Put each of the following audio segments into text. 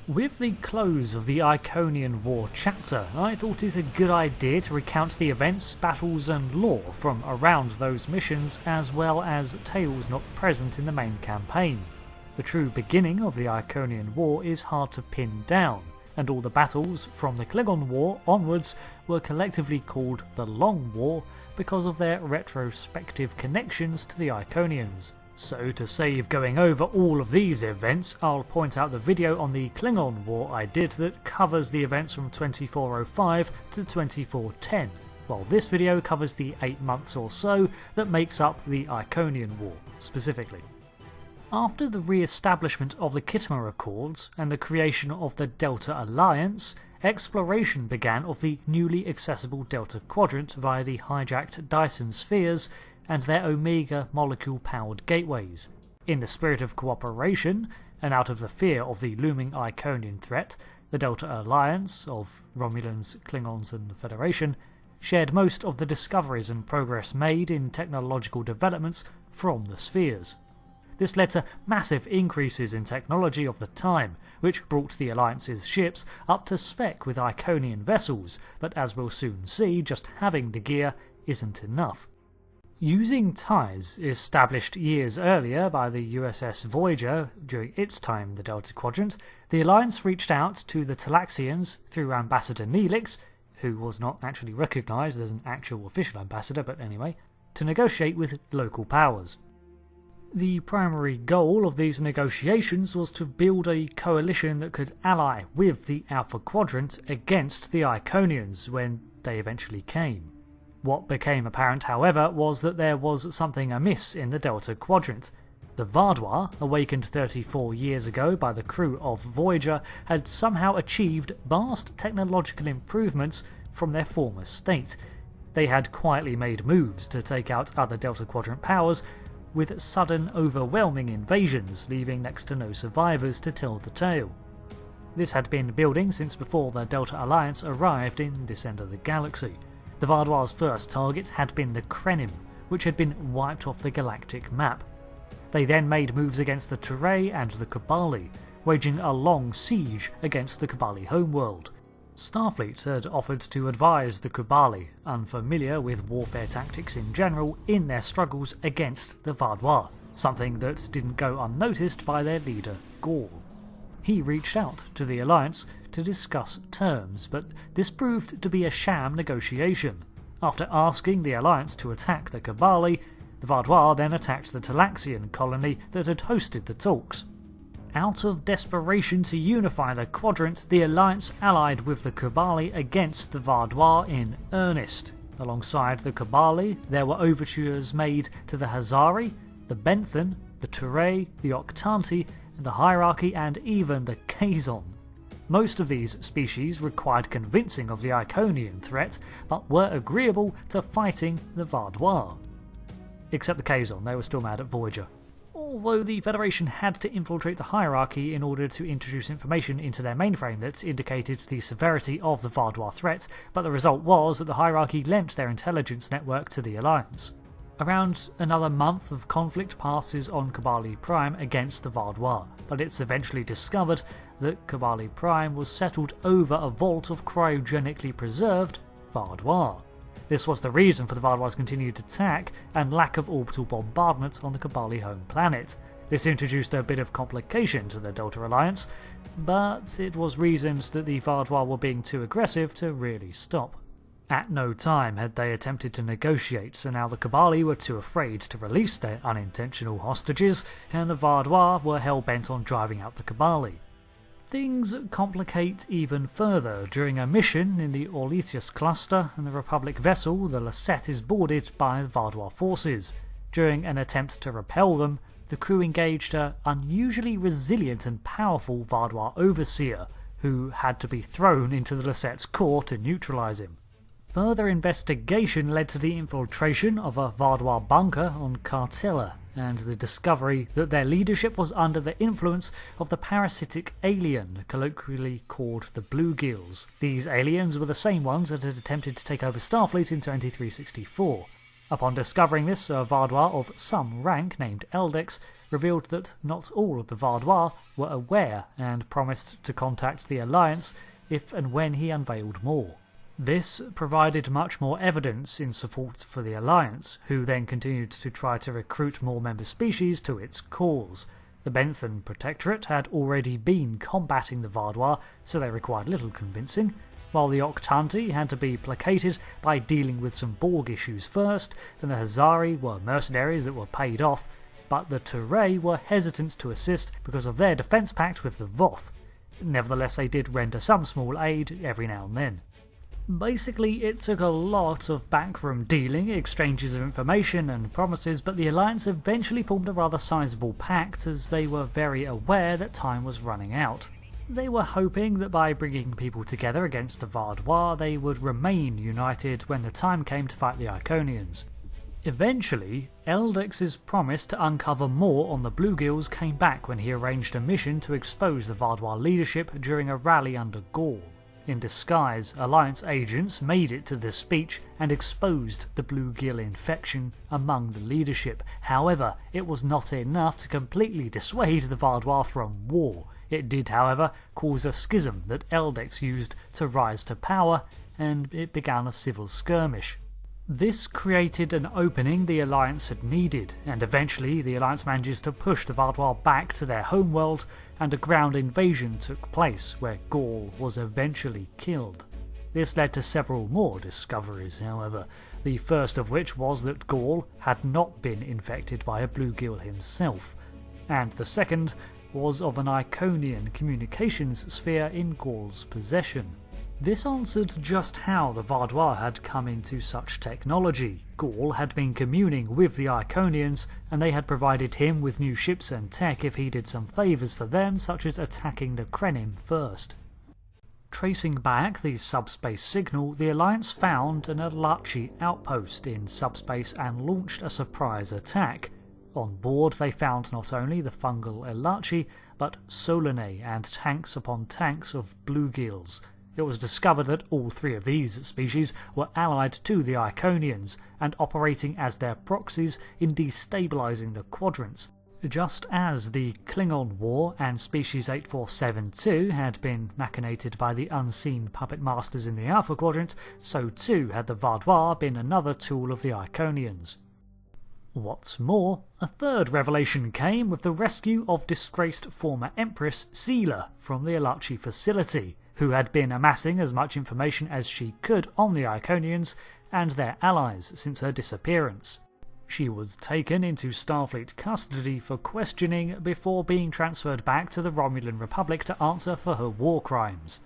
With the close of the Iconian War chapter, I thought it a good idea to recount the events, battles and lore from around those missions, as well as tales not present in the main campaign. The true beginning of the Iconian War is hard to pin down, and all the battles from the Klingon War onwards were collectively called the Long War because of their retrospective connections to the Iconians. So to save going over all of these events, I'll point out the video on the Klingon War I did that covers the events from 2405 to 2410, while this video covers the 8 months or so that makes up the Iconian War specifically. After the re-establishment of the Khitomer Accords and the creation of the Delta Alliance, exploration began of the newly accessible Delta Quadrant via the hijacked Dyson spheres and their Omega molecule-powered gateways. In the spirit of cooperation, and out of the fear of the looming Iconian threat, the Delta Alliance, of Romulans, Klingons and the Federation, shared most of the discoveries and progress made in technological developments from the spheres. This led to massive increases in technology of the time, which brought the Alliance's ships up to spec with Iconian vessels, but as we'll soon see, just having the gear isn't enough. Using ties established years earlier by the USS Voyager during its time in the Delta Quadrant, the Alliance reached out to the Talaxians through Ambassador Neelix, who was not actually recognised as an actual official ambassador, but anyway, to negotiate with local powers. The primary goal of these negotiations was to build a coalition that could ally with the Alpha Quadrant against the Iconians when they eventually came. What became apparent, however, was that there was something amiss in the Delta Quadrant. The Vaadwaur, awakened 34 years ago by the crew of Voyager, had somehow achieved vast technological improvements from their former state. They had quietly made moves to take out other Delta Quadrant powers, with sudden overwhelming invasions, leaving next to no survivors to tell the tale. This had been building since before the Delta Alliance arrived in this end of the galaxy. The Vaadwaur's first target had been the Krenim, which had been wiped off the galactic map. They then made moves against the Turay and the Kabali, waging a long siege against the Kabali homeworld. Starfleet had offered to advise the Kabali, unfamiliar with warfare tactics in general, in their struggles against the Vaadwaur, something that didn't go unnoticed by their leader, Gaul. He reached out to the Alliance to discuss terms, but this proved to be a sham negotiation. After asking the Alliance to attack the Kabali, the Vaadwaur then attacked the Talaxian colony that had hosted the talks. Out of desperation to unify the Quadrant, the Alliance allied with the Kabali against the Vaadwaur in earnest. Alongside the Kabali, there were overtures made to the Hazari, the Benthan, the Turay, the Octanti, the Hierarchy and even the Kazon. Most of these species required convincing of the Iconian threat, but were agreeable to fighting the Vaadwaur. Except the Kazon, they were still mad at Voyager. Although the Federation had to infiltrate the Hierarchy in order to introduce information into their mainframe that indicated the severity of the Vaadwaur threat, but the result was that the Hierarchy lent their intelligence network to the Alliance. Around another month of conflict passes on Kabali Prime against the Vaadwaur, but it's eventually discovered that Kabali Prime was settled over a vault of cryogenically preserved Vaadwaur. This was the reason for the Vaadwaur's continued attack and lack of orbital bombardment on the Kabali home planet. This introduced a bit of complication to the Delta Alliance, but it was reasoned that the Vaadwaur were being too aggressive to really stop. At no time had they attempted to negotiate, so now the Kabali were too afraid to release their unintentional hostages, and the Vaadwaur were hell-bent on driving out the Kabali. Things complicate even further during a mission in the Orlesius cluster, and the Republic vessel, the Lasset, is boarded by the Vaadwaur forces. During an attempt to repel them, the crew engaged an unusually resilient and powerful Vaadwaur overseer, who had to be thrown into the Lasset's core to neutralise him. Further investigation led to the infiltration of a Vaadwaur bunker on Cartella, and the discovery that their leadership was under the influence of the parasitic alien, colloquially called the Bluegills. These aliens were the same ones that had attempted to take over Starfleet in 2364. Upon discovering this, a Vaadwaur of some rank named Eldex revealed that not all of the Vaadwaur were aware and promised to contact the Alliance if and when he unveiled more. This provided much more evidence in support for the Alliance, who then continued to try to recruit more member species to its cause. The Benthan Protectorate had already been combating the Vaadwaur, so they required little convincing, while the Octanti had to be placated by dealing with some Borg issues first, and the Hazari were mercenaries that were paid off, but the Turay were hesitant to assist because of their defence pact with the Voth. Nevertheless, they did render some small aid every now and then. Basically, it took a lot of backroom dealing, exchanges of information and promises, but the Alliance eventually formed a rather sizable pact as they were very aware that time was running out. They were hoping that by bringing people together against the Vaadwaur, they would remain united when the time came to fight the Iconians. Eventually, Eldex's promise to uncover more on the Bluegills came back when he arranged a mission to expose the Vaadwaur leadership during a rally under Gaul. In disguise, Alliance agents made it to the speech and exposed the Bluegill infection among the leadership. However, it was not enough to completely dissuade the Vaadwaur from war. It did, however, cause a schism that Eldex used to rise to power, and it began a civil skirmish. This created an opening the Alliance had needed, and eventually the Alliance managed to push the Vaadwaur back to their homeworld, and a ground invasion took place where Gaul was eventually killed. This led to several more discoveries, however, the first of which was that Gaul had not been infected by a Bluegill himself, and the second was of an Iconian communications sphere in Gaul's possession. This answered just how the Vaadwaur had come into such technology. Gaul had been communing with the Iconians, and they had provided him with new ships and tech if he did some favours for them, such as attacking the Krenim first. Tracing back the subspace signal, the Alliance found an Alachi outpost in subspace and launched a surprise attack. On board they found not only the fungal Alachi, but Solanae and tanks upon tanks of Bluegills. It was discovered that all three of these species were allied to the Iconians and operating as their proxies in destabilising the quadrants. Just as the Klingon War and Species 8472 had been machinated by the unseen puppet masters in the Alpha Quadrant, so too had the Vaadwaur been another tool of the Iconians. What's more, a third revelation came with the rescue of disgraced former Empress Seela from the Alachi facility, who had been amassing as much information as she could on the Iconians and their allies since her disappearance. She was taken into Starfleet custody for questioning before being transferred back to the Romulan Republic to answer for her war crimes.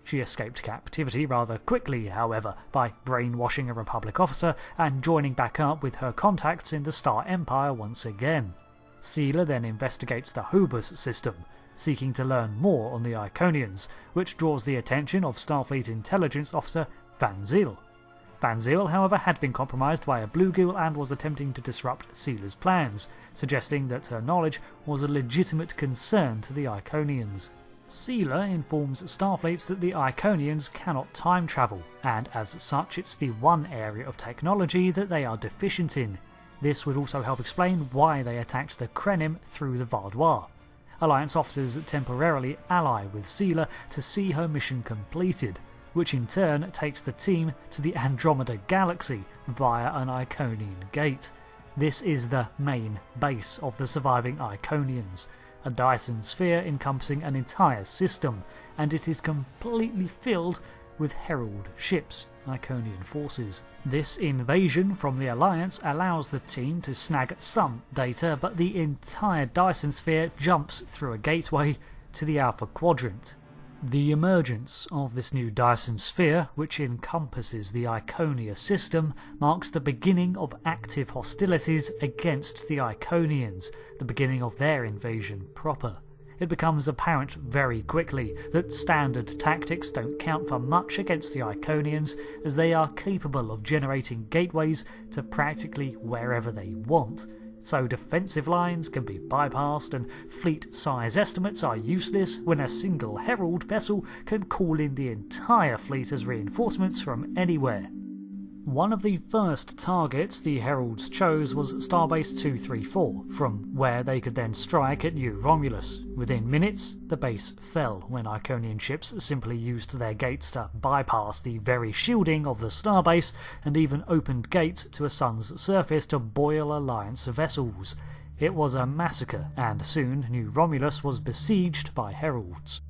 She escaped captivity rather quickly, however, by brainwashing a Republic officer and joining back up with her contacts in the Star Empire once again. Seela then investigates the Hobus system, seeking to learn more on the Iconians, which draws the attention of Starfleet intelligence officer Van Zyl. Van Zyl, however, had been compromised by a Bluegill and was attempting to disrupt Seela's plans, suggesting that her knowledge was a legitimate concern to the Iconians. Seela informs Starfleet that the Iconians cannot time travel, and as such it's the one area of technology that they are deficient in. This would also help explain why they attacked the Krenim through the Vaadwaur. Alliance officers temporarily ally with Seela to see her mission completed, which in turn takes the team to the Andromeda galaxy via an Iconian gate. This is the main base of the surviving Iconians, a Dyson sphere encompassing an entire system, and it is completely filled with Herald ships, Iconian forces. This invasion from the Alliance allows the team to snag some data, but the entire Dyson sphere jumps through a gateway to the Alpha Quadrant. The emergence of this new Dyson sphere, which encompasses the Iconia system, marks the beginning of active hostilities against the Iconians, the beginning of their invasion proper. It becomes apparent very quickly that standard tactics don't count for much against the Iconians, as they are capable of generating gateways to practically wherever they want. So defensive lines can be bypassed and fleet size estimates are useless when a single Herald vessel can call in the entire fleet as reinforcements from anywhere. One of the first targets the Heralds chose was Starbase 234, from where they could then strike at New Romulus. Within minutes, the base fell when Iconian ships simply used their gates to bypass the very shielding of the starbase and even opened gates to a sun's surface to boil Alliance vessels. It was a massacre, and soon New Romulus was besieged by Heralds.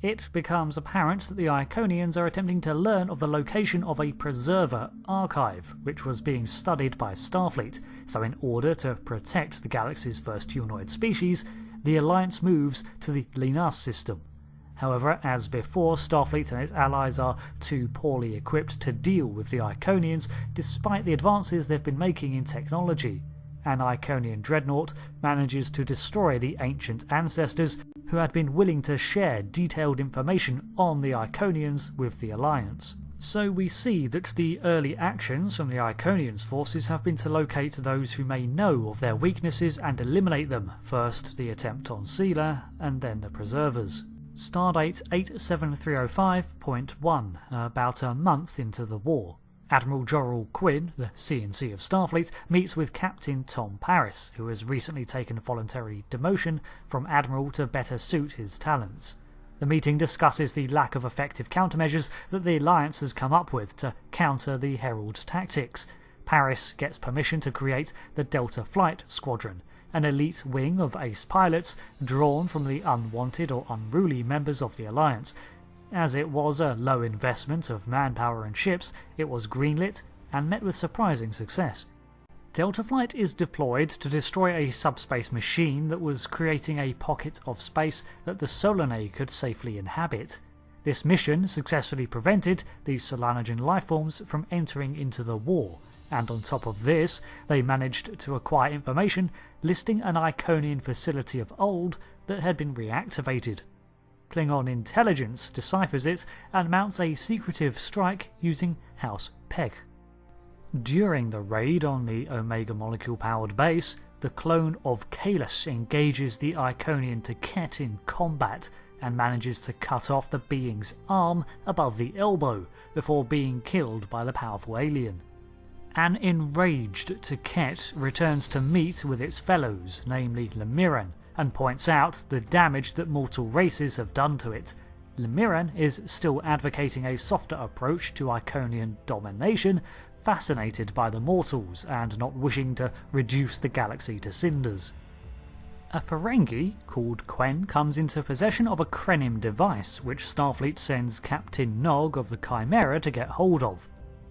It becomes apparent that the Iconians are attempting to learn of the location of a preserver archive, which was being studied by Starfleet, so in order to protect the galaxy's first humanoid species, the Alliance moves to the Linas system. However, as before, Starfleet and its allies are too poorly equipped to deal with the Iconians, despite the advances they've been making in technology. An Iconian dreadnought manages to destroy the ancient ancestors who had been willing to share detailed information on the Iconians with the Alliance. So we see that the early actions from the Iconians' forces have been to locate those who may know of their weaknesses and eliminate them, first the attempt on Sealer and then the Preservers. Stardate 87305.1, about a month into the war. Admiral Jorrell Quinn, the C&C of Starfleet, meets with Captain Tom Paris, who has recently taken voluntary demotion from Admiral to better suit his talents. The meeting discusses the lack of effective countermeasures that the Alliance has come up with to counter the Herald tactics. Paris gets permission to create the Delta Flight Squadron, an elite wing of ace pilots drawn from the unwanted or unruly members of the Alliance. As it was a low investment of manpower and ships, it was greenlit and met with surprising success. Delta Flight is deployed to destroy a subspace machine that was creating a pocket of space that the Solanae could safely inhabit. This mission successfully prevented the Solanogen lifeforms from entering into the war, and on top of this, they managed to acquire information listing an Iconian facility of old that had been reactivated. Klingon intelligence deciphers it and mounts a secretive strike using House Peg. During the raid on the Omega molecule-powered base, the clone of Kahless engages the Iconian Taket in combat and manages to cut off the being's arm above the elbow before being killed by the powerful alien. An enraged Taket returns to meet with its fellows, namely Lemiran, and points out the damage that mortal races have done to it. Lemiran is still advocating a softer approach to Iconian domination, fascinated by the mortals and not wishing to reduce the galaxy to cinders. A Ferengi called Quen comes into possession of a Krenim device, which Starfleet sends Captain Nog of the Chimera to get hold of.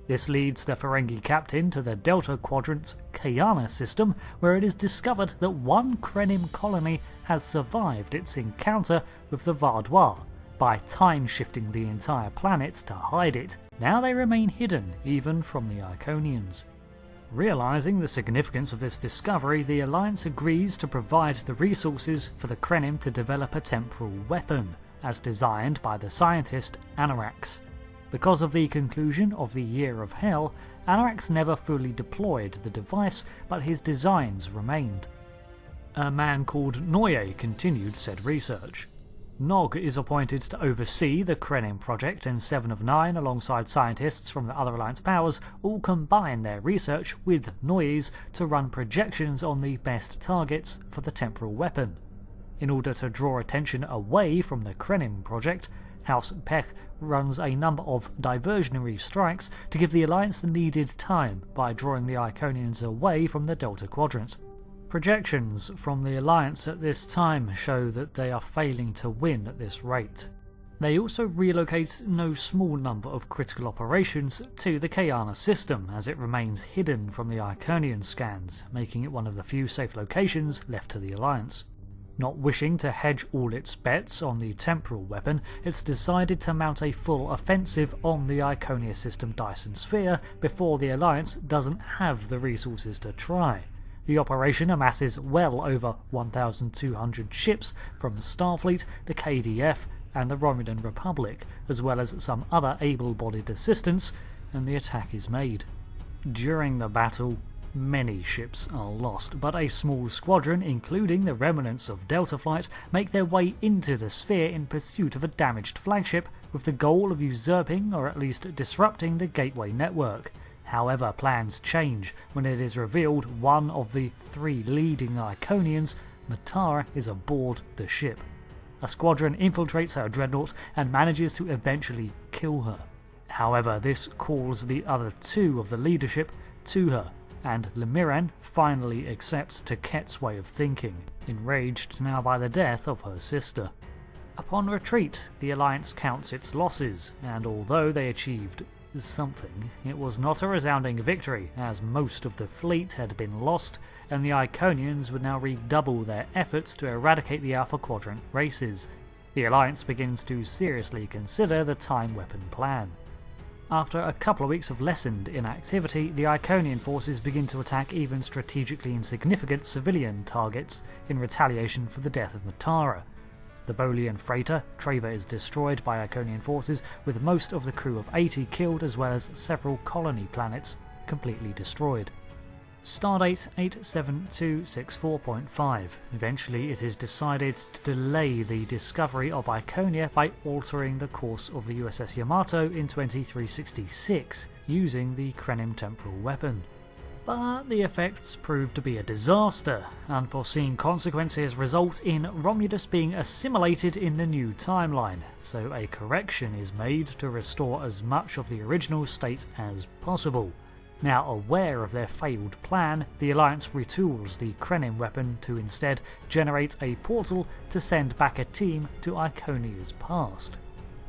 This leads the Ferengi captain to the Delta Quadrant's Kayana system, where it is discovered that one Krenim colony has survived its encounter with the Vaadwaur, by time-shifting the entire planet to hide it. Now they remain hidden, even from the Iconians. Realising the significance of this discovery, the Alliance agrees to provide the resources for the Krenim to develop a temporal weapon, as designed by the scientist Anorax. Because of the conclusion of the Year of Hell, Anorax never fully deployed the device, but his designs remained. A man called Noye continued said research. Nog is appointed to oversee the Krenim project, and 7 of 9, alongside scientists from the other Alliance powers, all combine their research with Noye's to run projections on the best targets for the temporal weapon. In order to draw attention away from the Krenim project, House Peck runs a number of diversionary strikes to give the Alliance the needed time by drawing the Iconians away from the Delta Quadrant. Projections from the Alliance at this time show that they are failing to win at this rate. They also relocate no small number of critical operations to the Kayana system, as it remains hidden from the Iconian scans, making it one of the few safe locations left to the Alliance. Not wishing to hedge all its bets on the temporal weapon, it's decided to mount a full offensive on the Iconia system Dyson Sphere before the Alliance doesn't have the resources to try. The operation amasses well over 1,200 ships from Starfleet, the KDF and the Romulan Republic, as well as some other able-bodied assistance, and the attack is made. During the battle, many ships are lost, but a small squadron, including the remnants of Delta Flight, make their way into the sphere in pursuit of a damaged flagship with the goal of usurping or at least disrupting the Gateway network. However, plans change when it is revealed one of the 3 leading Iconians, Matara, is aboard the ship. A squadron infiltrates her dreadnought and manages to eventually kill her. However, this calls the other 2 of the leadership to her, and Lemiran finally accepts Taket's way of thinking, enraged now by the death of her sister. Upon retreat, the Alliance counts its losses, and although they achieved something, it was not a resounding victory, as most of the fleet had been lost, and the Iconians would now redouble their efforts to eradicate the Alpha Quadrant races. The Alliance begins to seriously consider the time weapon plan. After a couple of weeks of lessened inactivity, the Iconian forces begin to attack even strategically insignificant civilian targets in retaliation for the death of Matara. The Bolian freighter, Treva, is destroyed by Iconian forces, with most of the crew of 80 killed as well as several colony planets completely destroyed. Stardate 87264.5. Eventually it is decided to delay the discovery of Iconia by altering the course of the USS Yamato in 2366, using the Krenim temporal weapon. But the effects prove to be a disaster. Unforeseen consequences result in Romulus being assimilated in the new timeline, so a correction is made to restore as much of the original state as possible. Now aware of their failed plan, the Alliance retools the Krenim weapon to instead generate a portal to send back a team to Iconia's past.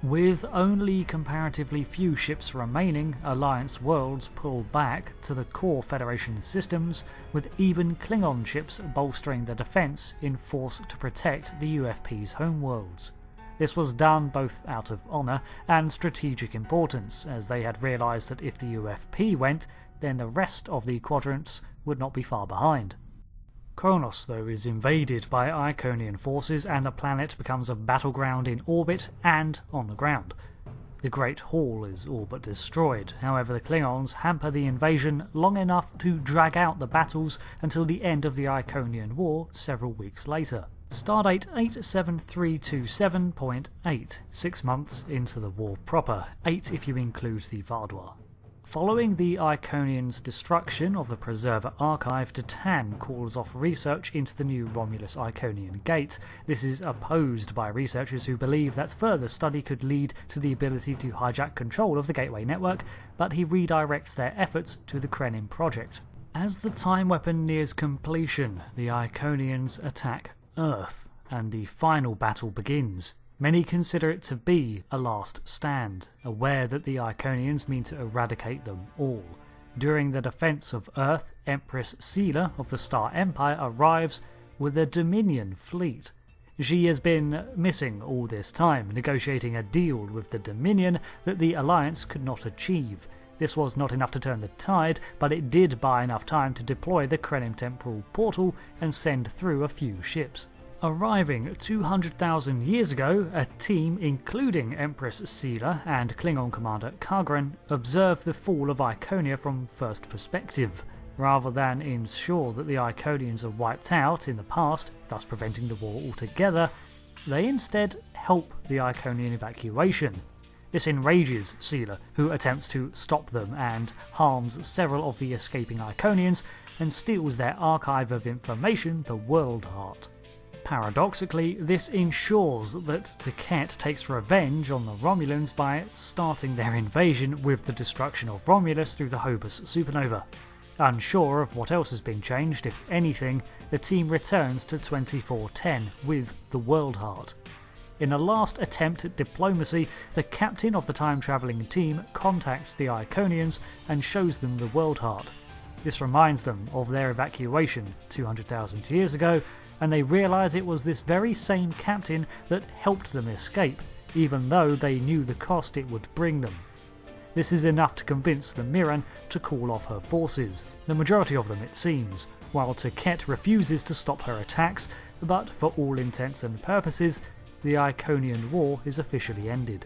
With only comparatively few ships remaining, Alliance worlds pull back to the core Federation systems, with even Klingon ships bolstering the defence in force to protect the UFP's homeworlds. This was done both out of honour and strategic importance, as they had realised that if the UFP went, then the rest of the quadrants would not be far behind. Kronos, though, is invaded by Iconian forces, and the planet becomes a battleground in orbit and on the ground. The Great Hall is all but destroyed, however the Klingons hamper the invasion long enough to drag out the battles until the end of the Iconian War several weeks later. Stardate 87327.8, 6 months into the war proper, 8 if you include the Vaadwaur. Following the Iconians' destruction of the Preserver Archive, Titan calls off research into the new Romulus-Iconian Gate. This is opposed by researchers who believe that further study could lead to the ability to hijack control of the Gateway network, but he redirects their efforts to the Krenim project. As the time weapon nears completion, the Iconians attack Earth, and the final battle begins. Many consider it to be a last stand, aware that the Iconians mean to eradicate them all. During the defence of Earth, Empress Sela of the Star Empire arrives with a Dominion fleet. She has been missing all this time, negotiating a deal with the Dominion that the Alliance could not achieve. This was not enough to turn the tide, but it did buy enough time to deploy the Krenim temporal portal and send through a few ships. Arriving 200,000 years ago, a team including Empress Sela and Klingon Commander Kagran observe the fall of Iconia from first perspective. Rather than ensure that the Iconians are wiped out in the past, thus preventing the war altogether, they instead help the Iconian evacuation. This enrages Sela, who attempts to stop them and harms several of the escaping Iconians and steals their archive of information, the World Heart. Paradoxically, this ensures that Taket takes revenge on the Romulans by starting their invasion with the destruction of Romulus through the Hobus supernova. Unsure of what else has been changed, if anything, the team returns to 2410 with the World Heart. In a last attempt at diplomacy, the captain of the time-travelling team contacts the Iconians and shows them the World Heart. This reminds them of their evacuation 200,000 years ago, and they realise it was this very same captain that helped them escape, even though they knew the cost it would bring them. This is enough to convince the Miran to call off her forces, the majority of them it seems, while Taket refuses to stop her attacks, but for all intents and purposes, the Iconian War is officially ended.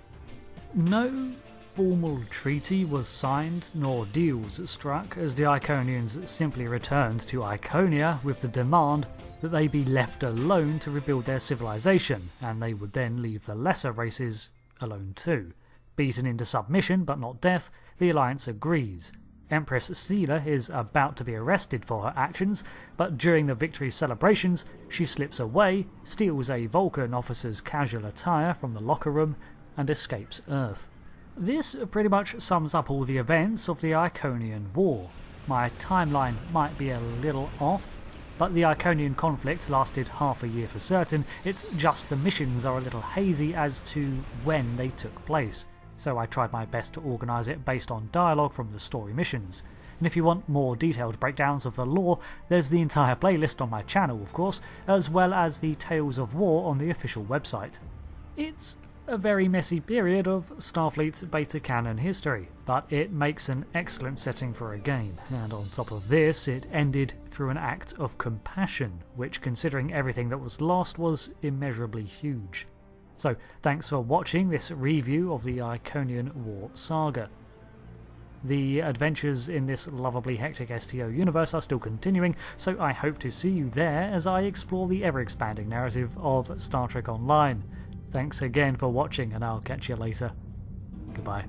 No formal treaty was signed nor deals struck, as the Iconians simply returned to Iconia with the demand that they be left alone to rebuild their civilization, and they would then leave the lesser races alone too. Beaten into submission but not death, the Alliance agrees. Empress Sela is about to be arrested for her actions, but during the victory celebrations she slips away, steals a Vulcan officer's casual attire from the locker room, and escapes Earth. This pretty much sums up all the events of the Iconian War. My timeline might be a little off, but the Iconian conflict lasted half a year for certain. It's just the missions are a little hazy as to when they took place, so I tried my best to organise it based on dialogue from the story missions. And if you want more detailed breakdowns of the lore, there's the entire playlist on my channel of course, as well as the Tales of War on the official website. It's a very messy period of Starfleet's beta canon history, but it makes an excellent setting for a game, and on top of this it ended through an act of compassion, which considering everything that was lost was immeasurably huge. So thanks for watching this review of the Iconian War saga. The adventures in this lovably hectic STO universe are still continuing, so I hope to see you there as I explore the ever-expanding narrative of Star Trek Online. Thanks again for watching, and I'll catch you later. Goodbye.